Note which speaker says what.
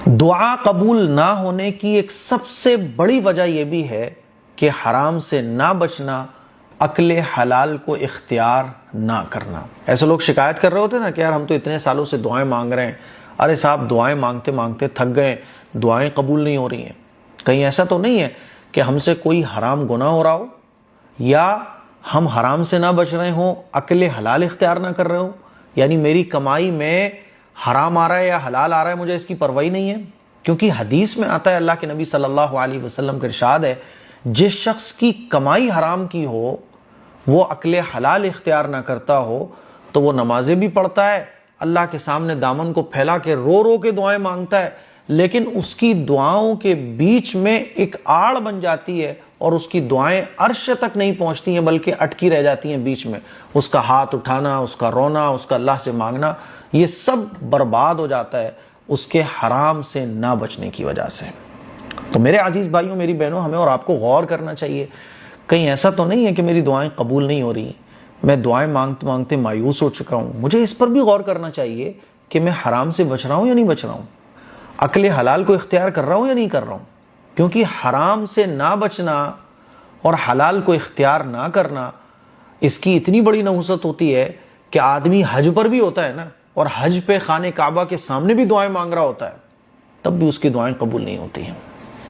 Speaker 1: دعا قبول نہ ہونے کی ایک سب سے بڑی وجہ یہ بھی ہے کہ حرام سے نہ بچنا، اکل حلال کو اختیار نہ کرنا۔ ایسے لوگ شکایت کر رہے ہوتے ہیں نا کہ یار ہم تو اتنے سالوں سے دعائیں مانگ رہے ہیں، ارے صاحب دعائیں مانگتے مانگتے تھک گئے، دعائیں قبول نہیں ہو رہی ہیں۔ کہیں ایسا تو نہیں ہے کہ ہم سے کوئی حرام گناہ ہو رہا ہو، یا ہم حرام سے نہ بچ رہے ہوں، اکل حلال اختیار نہ کر رہے ہوں؟ یعنی میری کمائی میں حرام آ رہا ہے یا حلال آ رہا ہے، مجھے اس کی پرواہ نہیں ہے؟ کیونکہ حدیث میں آتا ہے، اللہ کے نبی صلی اللہ علیہ وسلم کا ارشاد ہے، جس شخص کی کمائی حرام کی ہو، وہ اکل حلال اختیار نہ کرتا ہو، تو وہ نمازیں بھی پڑھتا ہے، اللہ کے سامنے دامن کو پھیلا کے رو رو کے دعائیں مانگتا ہے، لیکن اس کی دعاؤں کے بیچ میں ایک آڑ بن جاتی ہے اور اس کی دعائیں عرش تک نہیں پہنچتی ہیں بلکہ اٹکی رہ جاتی ہیں بیچ میں۔ اس کا ہاتھ اٹھانا، اس کا رونا، اس کا اللہ سے مانگنا، یہ سب برباد ہو جاتا ہے اس کے حرام سے نہ بچنے کی وجہ سے۔ تو میرے عزیز بھائیوں، میری بہنوں، ہمیں اور آپ کو غور کرنا چاہیے۔ کہیں ایسا تو نہیں ہے کہ میری دعائیں قبول نہیں ہو رہی، میں دعائیں مانگتے مانگتے مایوس ہو چکا ہوں۔ مجھے اس پر بھی غور کرنا چاہیے کہ میں حرام سے بچ رہا ہوں یا نہیں بچ رہا ہوں، عقل حلال کو اختیار کر رہا ہوں یا نہیں کر رہا ہوں۔ کیونکہ حرام سے نہ بچنا اور حلال کو اختیار نہ کرنا، اس کی اتنی بڑی نحوست ہوتی ہے کہ آدمی حج پر بھی ہوتا ہے نا، اور حج پہ خانہ کعبہ کے سامنے بھی دعائیں مانگ رہا ہوتا ہے، تب بھی اس کی دعائیں قبول نہیں ہوتی ہیں۔